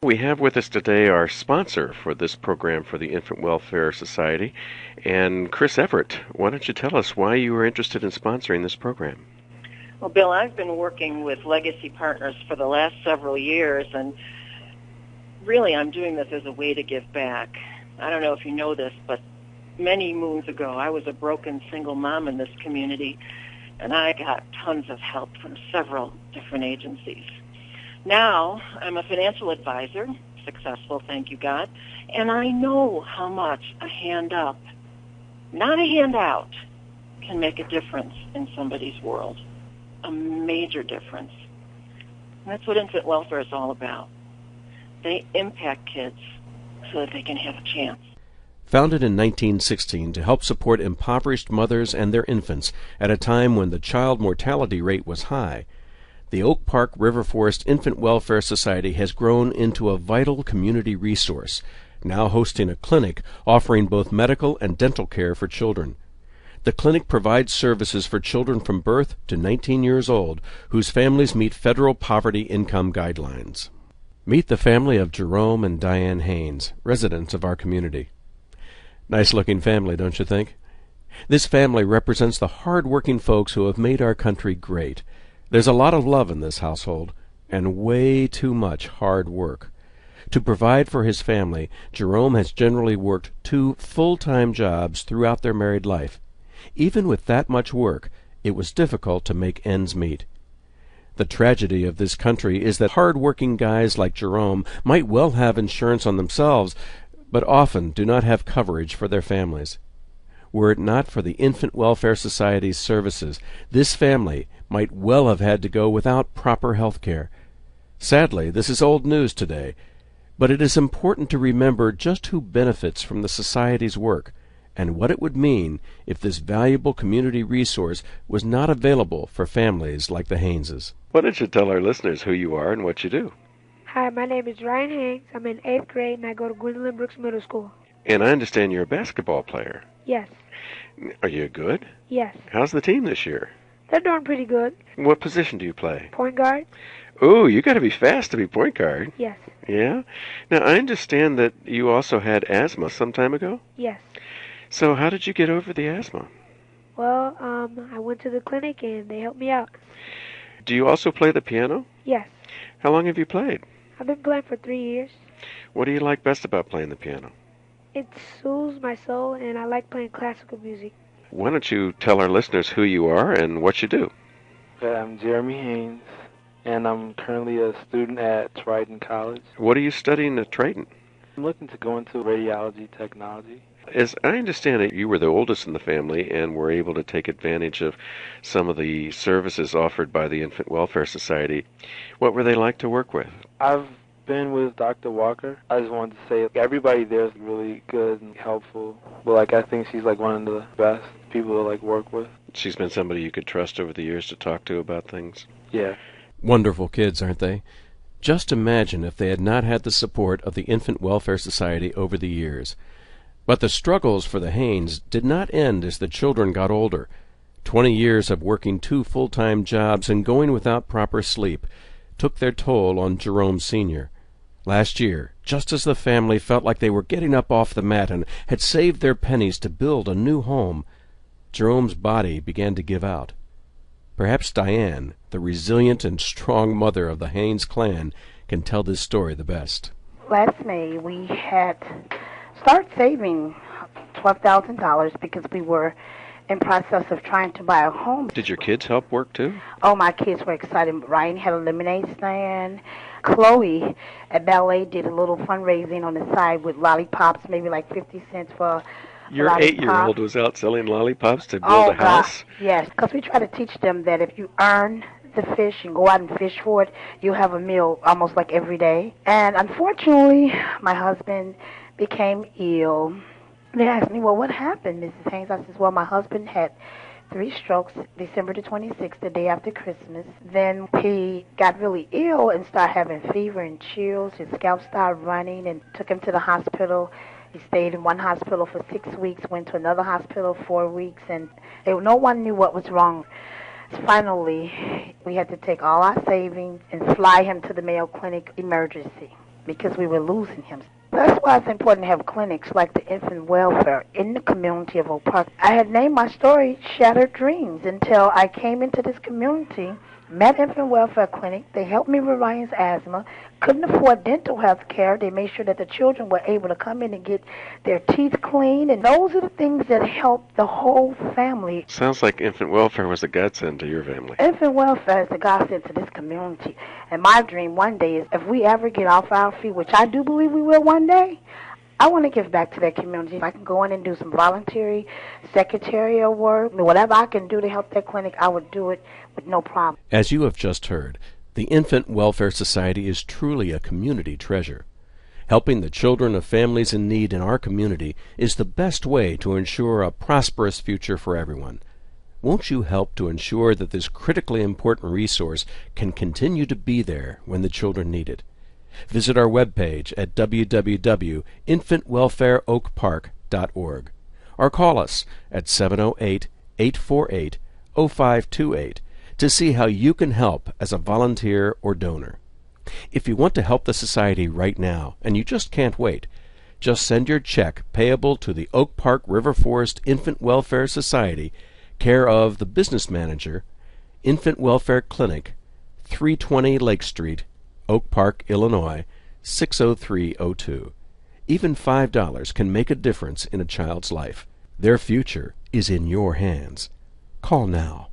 We have with us today our sponsor for this program for the Infant Welfare Society, and Chris Everett. Why don't you tell us why you were interested in sponsoring this program? Well, Bill, I've been working with Legacy Partners for the last several years, and really I'm doing this as a way to give back. I don't know if you know this, but many moons ago I was a broken single mom in this community, and I got tons of help from several different agencies. Now I'm a financial advisor, successful, thank you God, and I know how much a hand up, not a handout, can make a difference in somebody's world. A major difference. And that's what infant welfare is all about. They impact kids so that they can have a chance. Founded in 1916 to help support impoverished mothers and their infants at a time when the child mortality rate was high, the Oak Park River Forest Infant Welfare Society has grown into a vital community resource, now hosting a clinic offering both medical and dental care for children. The clinic provides services for children from birth to 19 years old whose families meet federal poverty income guidelines. Meet the family of Jerome and Diane Haynes, residents of our community. Nice-looking family, don't you think? This family represents the hard-working folks who have made our country great. There's a lot of love in this household, and way too much hard work. To provide for his family, Jerome has generally worked 2 full-time jobs throughout their married life. Even with that much work, it was difficult to make ends meet. The tragedy of this country is that hard-working guys like Jerome might well have insurance on themselves, but often do not have coverage for their families. Were it not for the Infant Welfare Society's services, this family might well have had to go without proper health care. Sadly, this is old news today, but it is important to remember just who benefits from the Society's work, and what it would mean if this valuable community resource was not available for families like the Hayneses. Why don't you tell our listeners who you are and what you do? Hi, my name is Ryan Haynes. I'm in 8th grade and I go to Gwendolyn Brooks Middle School. And I understand you're a basketball player. Yes. Are you good? Yes. How's the team this year? They're doing pretty good. What position do you play? Point guard? Ooh, you got to be fast to be point guard. Yes. Yeah? Now, I understand that you also had asthma some time ago? Yes. So how did you get over the asthma? Well, I went to the clinic and they helped me out. Do you also play the piano? Yes. How long have you played? I've been playing for 3 years. What do you like best about playing the piano? It soothes my soul and I like playing classical music. Why don't you tell our listeners who you are and what you do? I'm Jeremy Haynes, and I'm currently a student at Triton College. What are you studying at Triton? I'm looking to go into radiology technology. As I understand it, you were the oldest in the family and were able to take advantage of some of the services offered by the Infant Welfare Society. What were they like to work with? I've been with Dr. Walker. I just wanted to say everybody there is really good and helpful. But I think she's one of the best people to work with. She's been somebody you could trust over the years to talk to about things? Yeah. Wonderful kids, aren't they? Just imagine if they had not had the support of the Infant Welfare Society over the years. But the struggles for the Haynes did not end as the children got older. 20 years of working 2 full-time jobs and going without proper sleep took their toll on Jerome Sr. Last year, just as the family felt like they were getting up off the mat and had saved their pennies to build a new home, Jerome's body began to give out. Perhaps Diane, the resilient and strong mother of the Haynes clan, can tell this story the best. Last May, we had started saving $12,000 because we were in process of trying to buy a home. Did your kids help work too? Oh, my kids were excited. Ryan had a lemonade stand. Chloe at ballet did a little fundraising on the side with lollipops, maybe 50 cents for Your lollipop. 8-year-old was out selling lollipops to build a house? Yes, because we try to teach them that if you earn the fish and go out and fish for it, you have a meal almost every day. And unfortunately, my husband became ill. They asked me, well, what happened, Mrs. Haynes? I said, well, my husband had 3 strokes December the 26th, the day after Christmas. Then he got really ill and started having fever and chills. His scalp started running and took him to the hospital. He stayed in one hospital for 6 weeks, went to another hospital 4 weeks, and no one knew what was wrong. Finally, we had to take all our savings and fly him to the Mayo Clinic emergency. because we were losing him. That's why it's important to have clinics like the infant welfare in the community of Oak Park. I had named my story Shattered Dreams until I came into this community, met Infant Welfare Clinic. They helped me with Ryan's asthma. Couldn't afford dental health care. They made sure that the children were able to come in and get their teeth cleaned. And those are the things that help the whole family. Sounds like infant welfare was a godsend to your family. Infant welfare is a godsend to this community. And my dream one day is if we ever get off our feet, which I do believe we will one day, I want to give back to that community. If I can go in and do some voluntary secretarial work, whatever I can do to help that clinic, I would do it with no problem. As you have just heard, the Infant Welfare Society is truly a community treasure. Helping the children of families in need in our community is the best way to ensure a prosperous future for everyone. Won't you help to ensure that this critically important resource can continue to be there when the children need it? Visit our webpage at www.infantwelfareoakpark.org or call us at 708-848-0528 to see how you can help as a volunteer or donor. If you want to help the Society right now and you just can't wait, just send your check payable to the Oak Park River Forest Infant Welfare Society, care of the business manager, Infant Welfare Clinic, 320 Lake Street, Oak Park, Illinois, 60302. Even $5 can make a difference in a child's life. Their future is in your hands. Call now.